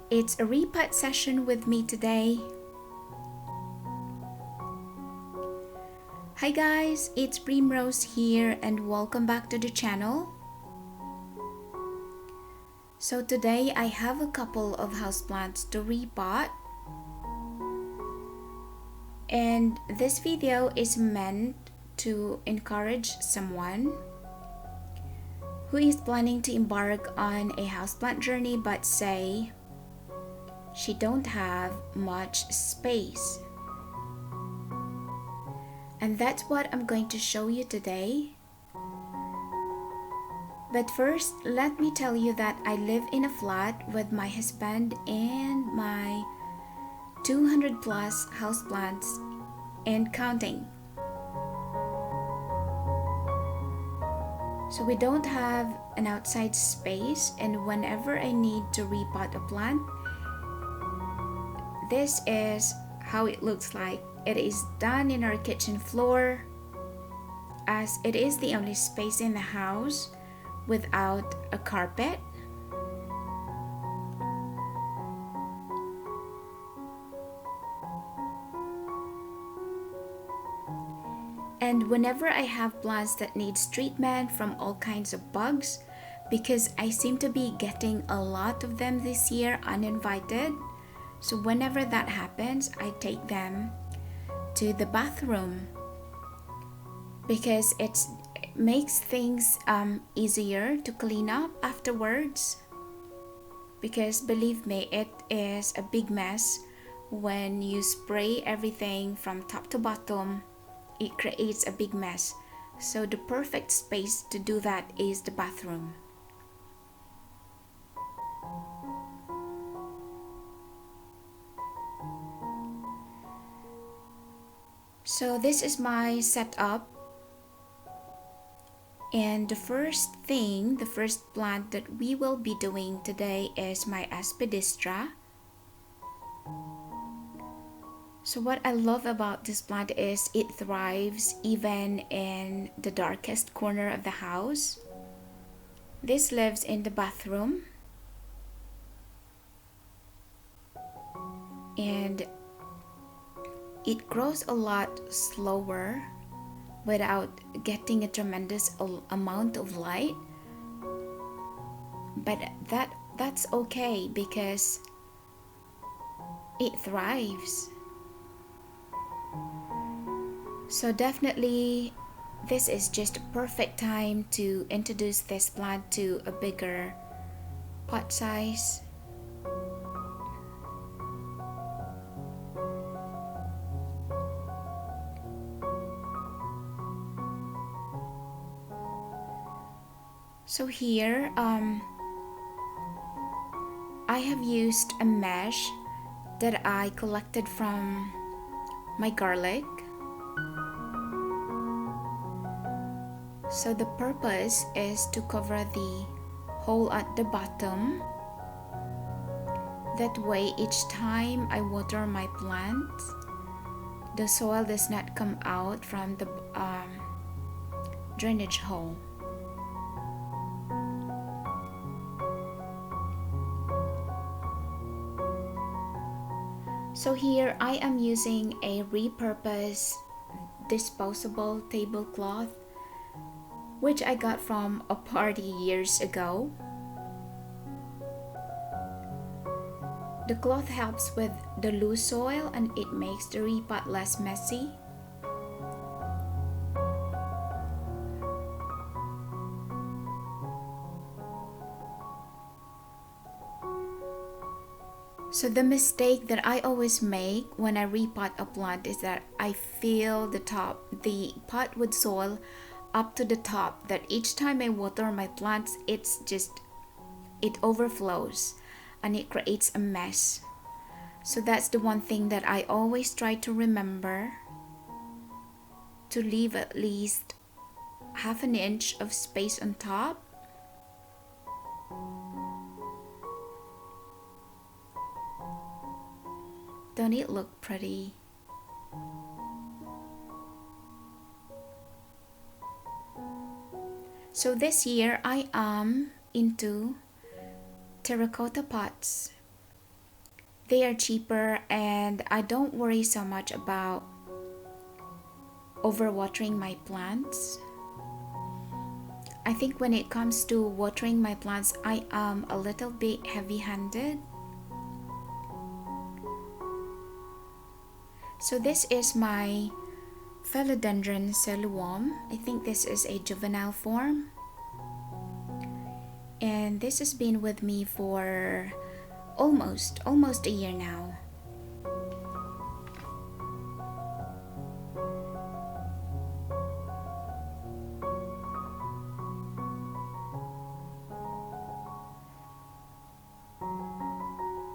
It's a repot session with me today. Hi guys, it's Primrose here and welcome back to the channel. So today I have a couple of houseplants to repot. And this video is meant to encourage someone who is planning to embark on a houseplant journey but say she don't have much space. And that's what I'm going to show you today. But first, let me tell you that I live in a flat with my husband and my 200 plus houseplants and counting. So we don't have an outside space, and whenever I need to repot a plant, this is how it looks like. It is done in our kitchen floor, as it is the only space in the house without a carpet. And whenever I have plants that needs treatment from all kinds of bugs, because I seem to be getting a lot of them this year uninvited, so whenever that happens, I take them to the bathroom because it makes things easier to clean up afterwards. Because believe me, it is a big mess when you spray everything from top to bottom. It creates a big mess. So the perfect space to do that is the bathroom. So this is my setup. And the first plant that we will be doing today is my aspidistra. So what I love about this plant is it thrives even in the darkest corner of the house. This lives in the bathroom. And it grows a lot slower without getting a tremendous amount of light. But that's okay because it thrives. So definitely this is just a perfect time to introduce this plant to a bigger pot size. So here I have used a mesh that I collected from my garlic. So the purpose is to cover the hole at the bottom. That way each time I water my plants, the soil does not come out from the drainage hole. So here I am using a repurposed disposable tablecloth which I got from a party years ago. The cloth helps with the loose soil and it makes the repot less messy. So the mistake that I always make when I repot a plant is that I fill the pot with soil up to the top, that each time I water my plants, it overflows and it creates a mess. So that's the one thing that I always try to remember, to leave at least half an inch of space on top. Don't it look pretty? So this year I am into terracotta pots They are cheaper and I don't worry so much about overwatering my plants. I think when it comes to watering my plants, I am a little bit heavy-handed. So this is my Philodendron cellulum. I think this is a juvenile form. And this has been with me for almost a year now.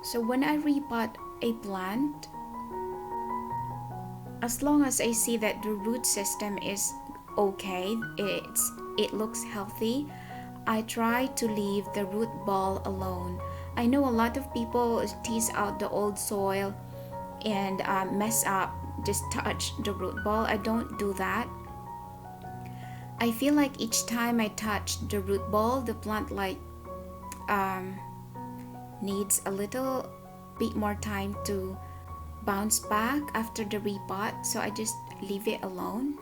So when I repot a plant, as long as I see that the root system is okay, it looks healthy, I try to leave the root ball alone. I know a lot of people tease out the old soil and mess up, just touch the root ball. I don't do that. I feel like each time I touch the root ball, the plant um, needs a little bit more time to bounce back after the repot, so I just leave it alone.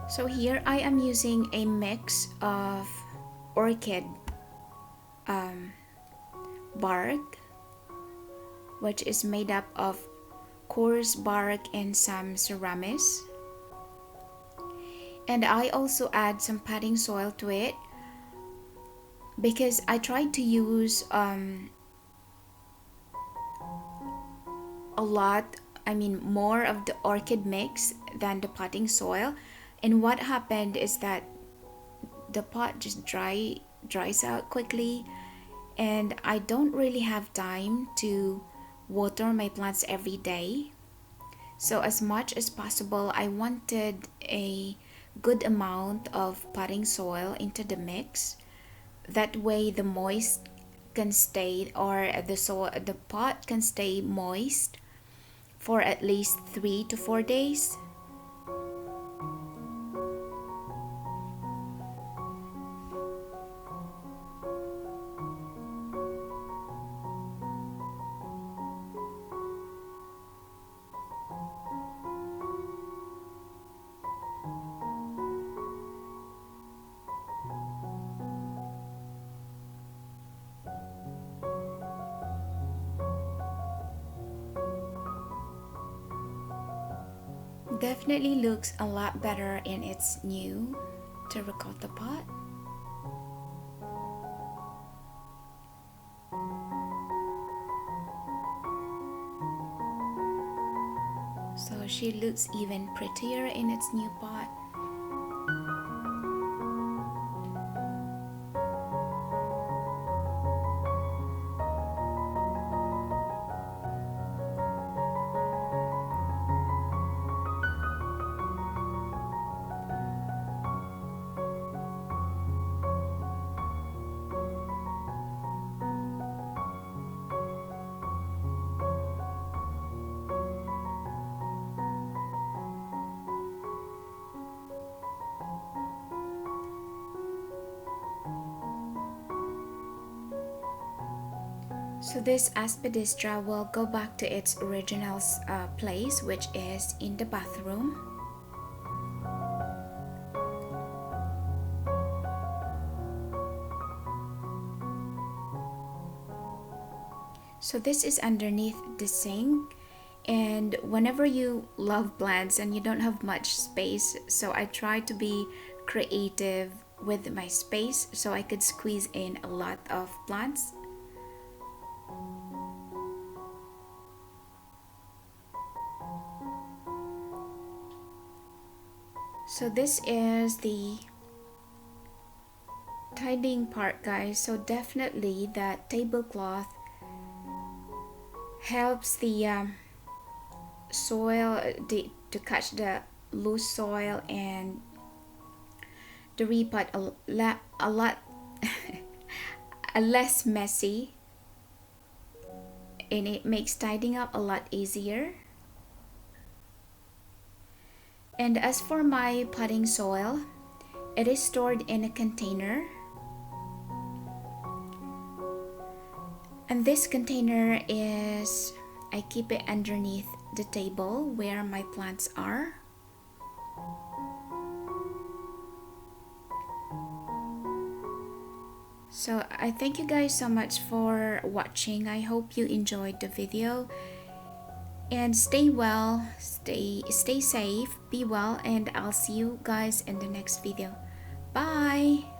So here I am using a mix of orchid bark, which is made up of coarse bark and some ceramis. And I also add some potting soil to it because I tried to use more of the orchid mix than the potting soil. And what happened is that the pot just dries out quickly, and I don't really have time to water my plants every day. So as much as possible, I wanted a good amount of potting soil into the mix. That way the moist can stay, or the pot can stay moist for at least 3 to 4 days. Definitely looks a lot better in its new terracotta pot. So she looks even prettier in its new pot. So this aspidistra will go back to its original place, which is in the bathroom. So this is underneath the sink, and whenever you love plants and you don't have much space, so I try to be creative with my space so I could squeeze in a lot of plants. So this is the tidying part, guys. So definitely that tablecloth helps the soil to catch the loose soil, and the repot a lot less messy, and it makes tidying up a lot easier. And as for my potting soil, it is stored in a container. And this container is, I keep it underneath the table where my plants are. So I thank you guys so much for watching. I hope you enjoyed the video. And stay well, stay safe, be well, and I'll see you guys in the next video. Bye!